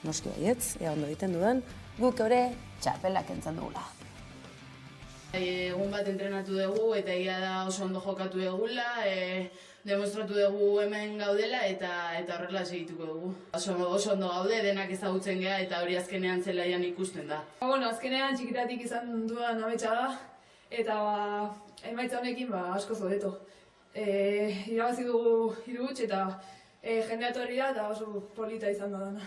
Noski baietz, ea ondo egiten dudan, guk ere txapelak entzan dugula. Egun bat entrenatu dugu eta egia da oso ondo jokatu dugula, demostratu dugu hemen gaudela eta horrela segituko dugu. Oso ondo gaude, denak ezagutzen geha eta hori azkenean zelaian ikusten da. Azkenean txikitatik izan dudan ametsa da eta emaitza honekin asko zobeto. Irabazi dugu 3 huts eta jendea etorri da eta oso polita izan da dana.